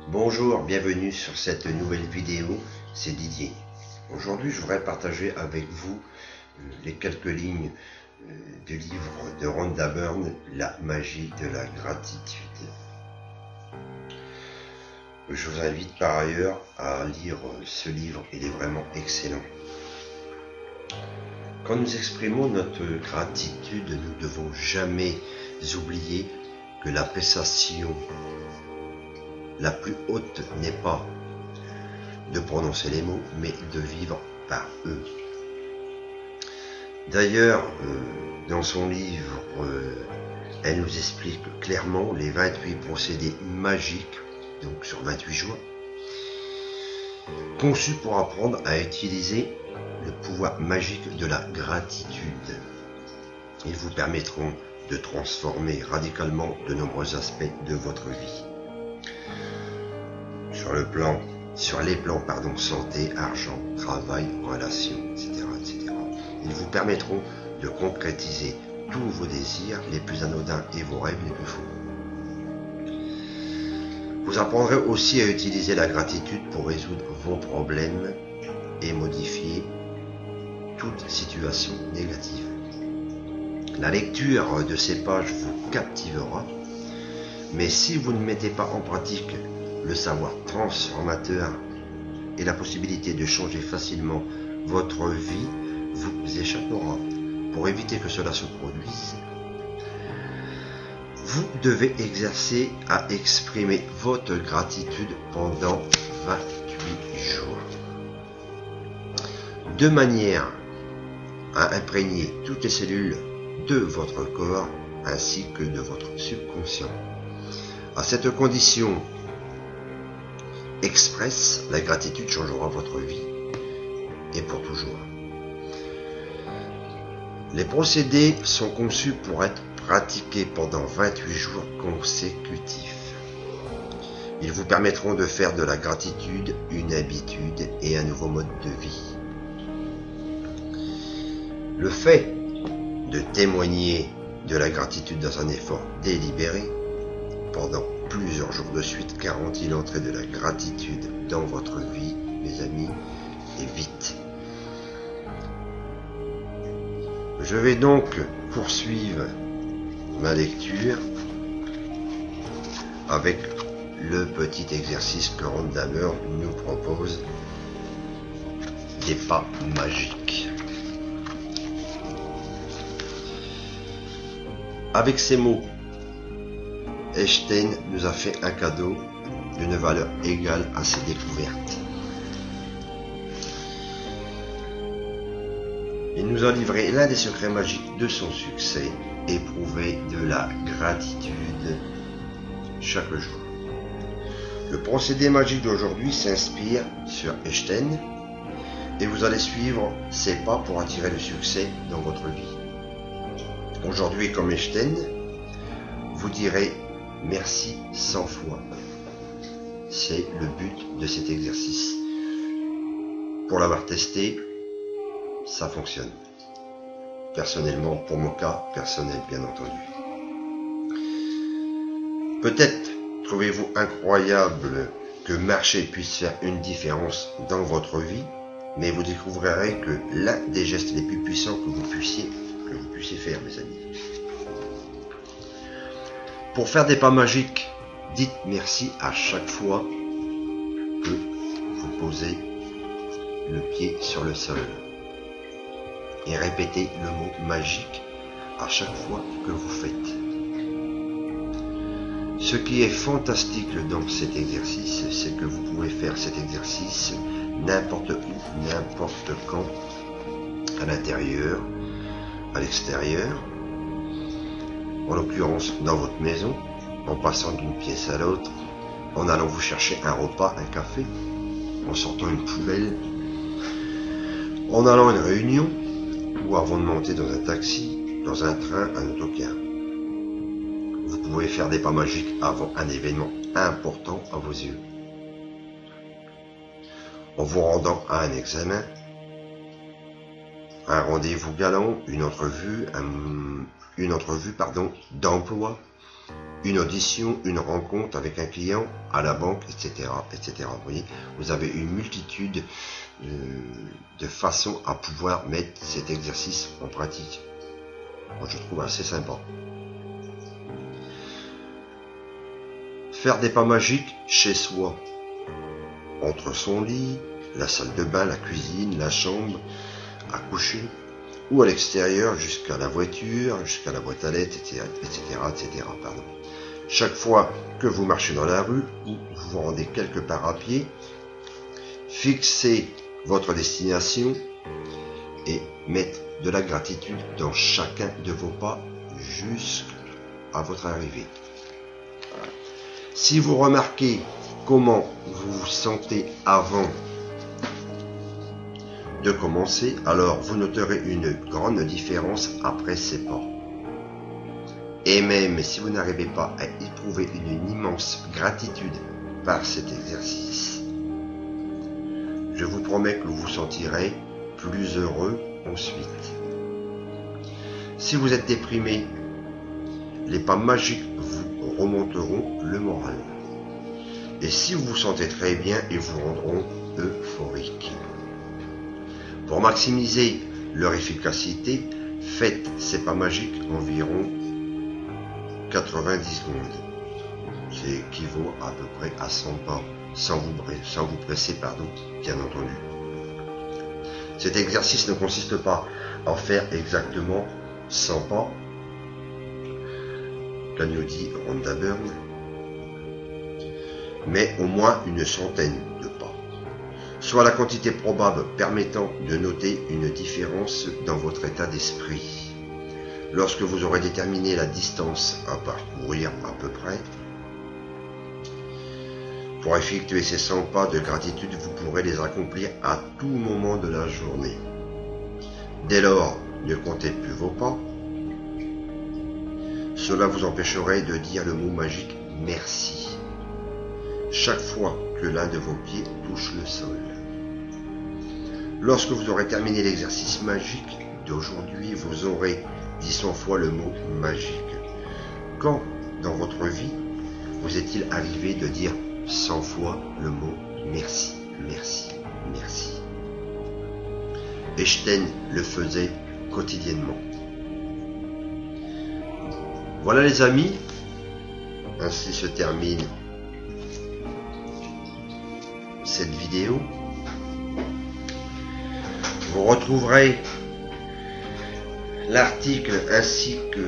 Bonjour, bienvenue sur cette nouvelle vidéo, c'est Didier. Aujourd'hui, je voudrais partager avec vous les quelques lignes du livre de Rhonda Byrne, La magie de la gratitude. Je vous invite par ailleurs à lire ce livre, il est vraiment excellent. Quand nous exprimons notre gratitude, nous ne devons jamais oublier que l'appréciation la plus haute n'est pas de prononcer les mots, mais de vivre par eux. D'ailleurs, dans son livre, elle nous explique clairement les 28 procédés magiques, donc sur 28 jours, conçus pour apprendre à utiliser le pouvoir magique de la gratitude. Ils vous permettront de transformer radicalement de nombreux aspects de votre vie. Sur les plans, santé, argent, travail, relations, etc., etc. Ils vous permettront de concrétiser tous vos désirs les plus anodins et vos rêves les plus fous. Vous apprendrez aussi à utiliser la gratitude pour résoudre vos problèmes et modifier toute situation négative. La lecture de ces pages vous captivera, mais si vous ne mettez pas en pratique le savoir transformateur et la possibilité de changer facilement votre vie vous échappera. Pour éviter que cela se produise, vous devez exercer à exprimer votre gratitude pendant 28 jours. De manière à imprégner toutes les cellules de votre corps ainsi que de votre subconscient. À cette condition express, la gratitude changera votre vie et pour toujours. Les procédés sont conçus pour être pratiqués pendant 28 jours consécutifs. Ils vous permettront de faire de la gratitude une habitude et un nouveau mode de vie. Le fait de témoigner de la gratitude dans un effort délibéré pendant plusieurs jours de suite garantit l'entrée de la gratitude dans votre vie, mes amis, et vite. Je vais donc poursuivre ma lecture avec le petit exercice que Rhonda Byrne nous propose, des pas magiques. Avec ces mots, Einstein nous a fait un cadeau d'une valeur égale à ses découvertes. Il nous a livré l'un des secrets magiques de son succès, éprouver de la gratitude chaque jour. Le procédé magique d'aujourd'hui s'inspire sur Einstein et vous allez suivre ses pas pour attirer le succès dans votre vie. Aujourd'hui, comme Einstein, vous direz merci 100 fois. C'est le but de cet exercice. Pour l'avoir testé, ça fonctionne. Personnellement, pour mon cas personnel, bien entendu. Peut-être trouvez-vous incroyable que marcher puisse faire une différence dans votre vie, mais vous découvrirez que l'un des gestes les plus puissants que vous puissiez faire, mes amis. Pour faire des pas magiques, dites merci à chaque fois que vous posez le pied sur le sol. Et répétez le mot magique à chaque fois que vous faites. Ce qui est fantastique dans cet exercice, c'est que vous pouvez faire cet exercice n'importe où, n'importe quand, à l'intérieur, à l'extérieur, en l'occurrence dans votre maison, en passant d'une pièce à l'autre, en allant vous chercher un repas, un café, en sortant une poubelle, en allant à une réunion, ou avant de monter dans un taxi, dans un train, un autocar. Vous pouvez faire des pas magiques avant un événement important à vos yeux. En vous rendant à un examen, un rendez-vous galant, une entrevue d'emploi, une audition, une rencontre avec un client, à la banque, etc. etc. Vous voyez, vous avez une multitude de façons à pouvoir mettre cet exercice en pratique. Moi, je trouve assez sympa. Faire des pas magiques chez soi, entre son lit, la salle de bain, la cuisine, la chambre, à coucher, ou à l'extérieur jusqu'à la voiture, jusqu'à la boîte à lettres, etc. etc. Pardon. Chaque fois que vous marchez dans la rue ou vous vous rendez quelque part à pied, fixez votre destination et mettez de la gratitude dans chacun de vos pas jusqu'à votre arrivée. Voilà. Si vous remarquez comment vous vous sentez avant de commencer, alors vous noterez une grande différence après ces pas. Et même si vous n'arrivez pas à éprouver une immense gratitude par cet exercice, je vous promets que vous vous sentirez plus heureux ensuite. Si vous êtes déprimé, les pas magiques vous remonteront le moral. Et si vous vous sentez très bien, ils vous rendront euphorique. Pour maximiser leur efficacité, faites ces pas magiques environ 90 secondes. C'est équivaut à peu près à 100 pas, sans vous presser, bien entendu. Cet exercice ne consiste pas à faire exactement 100 pas, comme dit Rhonda Byrne, mais au moins une centaine de pas, soit la quantité probable permettant de noter une différence dans votre état d'esprit. Lorsque vous aurez déterminé la distance à parcourir à peu près, pour effectuer ces 100 pas de gratitude, vous pourrez les accomplir à tout moment de la journée. Dès lors, ne comptez plus vos pas. Cela vous empêcherait de dire le mot magique « merci » chaque fois que l'un de vos pieds touche le sol. Lorsque vous aurez terminé l'exercice magique d'aujourd'hui, vous aurez dit 100 fois le mot magique. Quand, dans votre vie, vous est-il arrivé de dire 100 fois le mot merci, merci, merci? Einstein le faisait quotidiennement. Voilà les amis, ainsi se termine cette vidéo. Vous retrouverez l'article ainsi que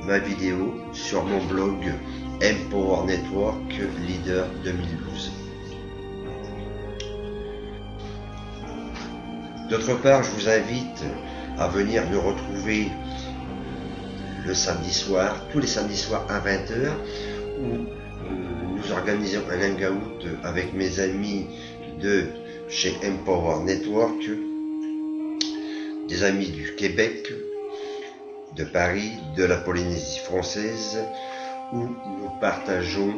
ma vidéo sur mon blog Empower Network Leader 2012. D'autre part, je vous invite à venir nous retrouver le samedi soir, tous les samedis soirs à 20h, où nous organisons un hangout avec mes amis de chez Empower Network, des amis du Québec, de Paris, de la Polynésie française, où nous partageons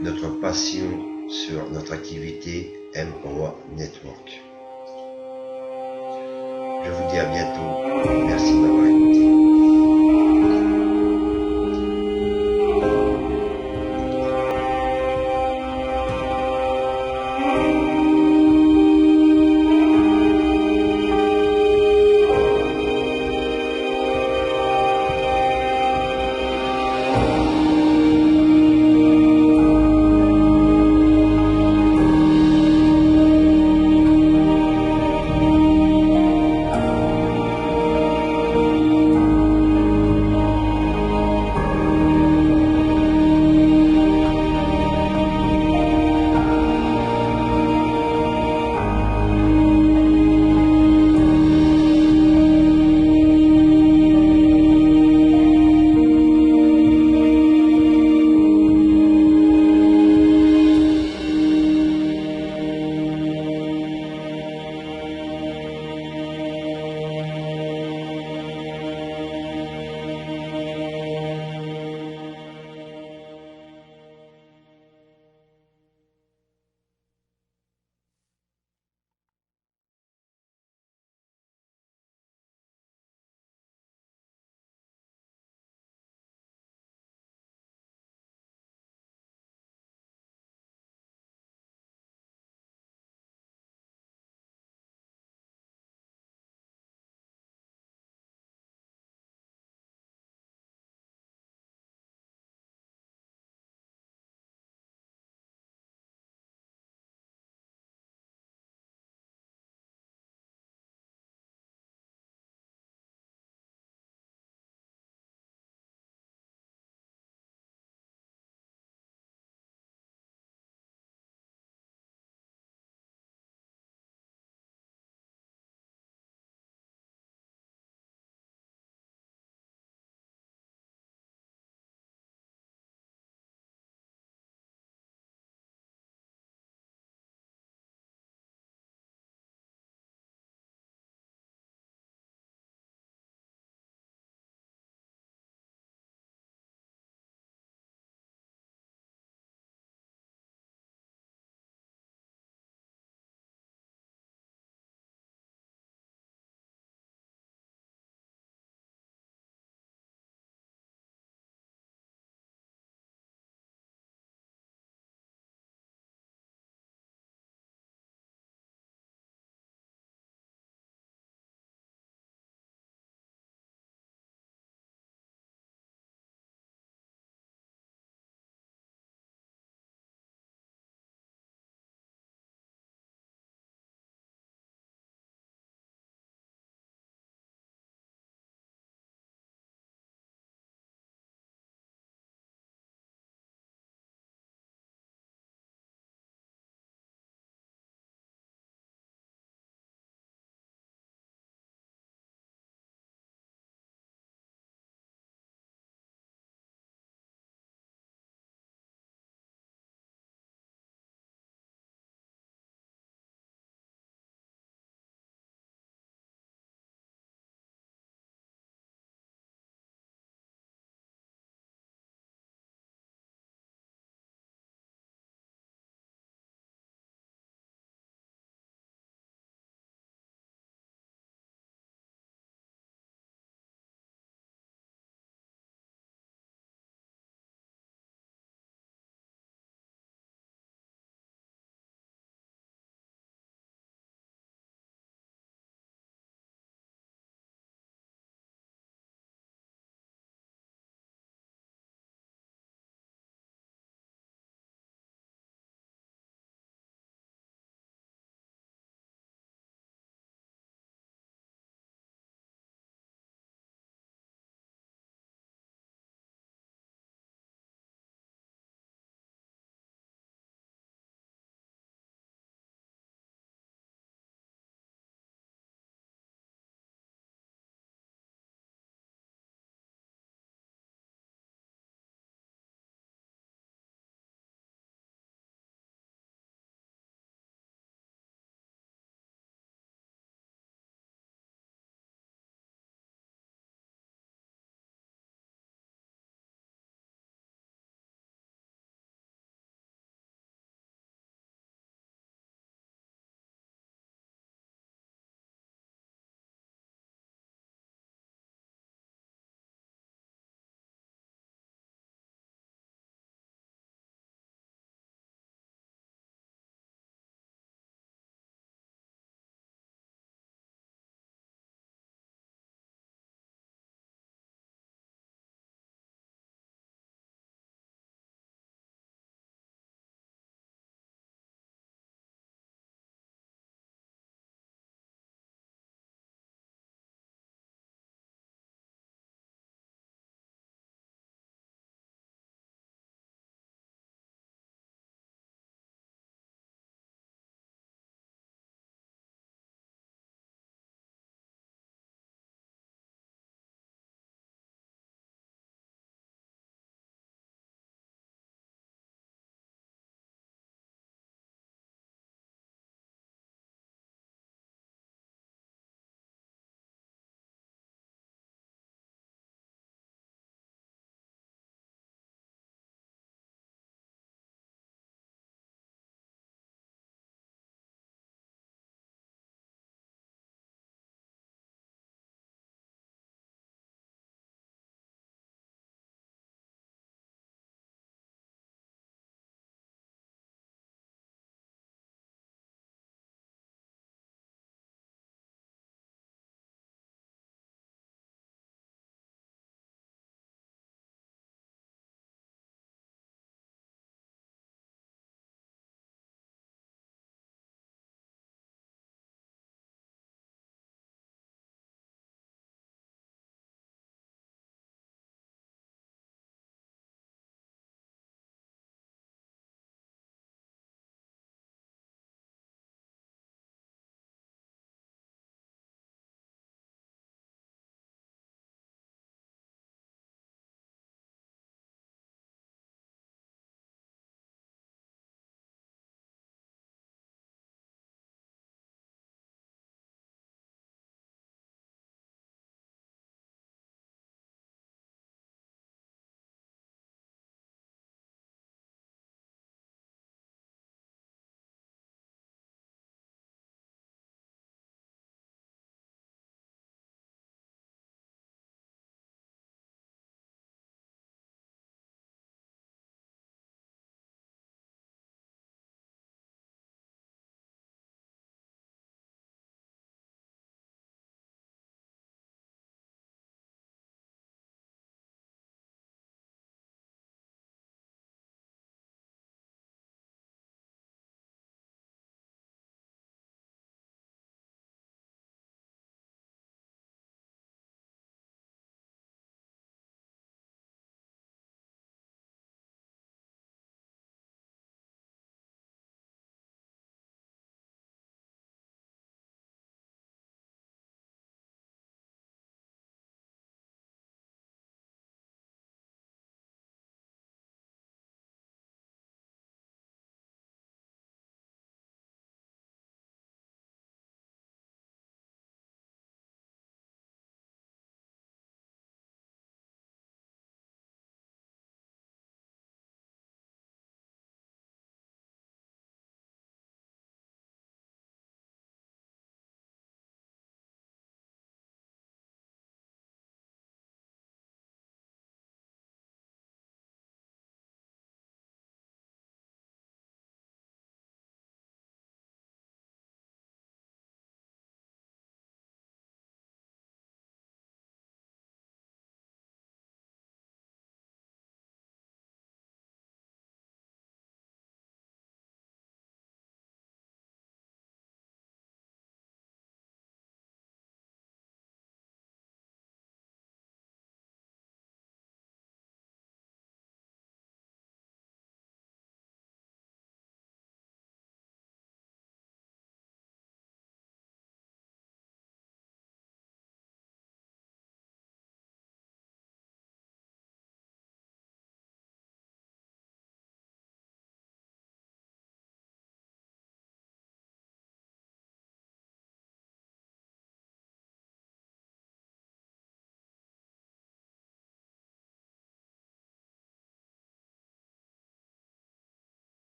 notre passion sur notre activité Empower Network. Je vous dis à bientôt.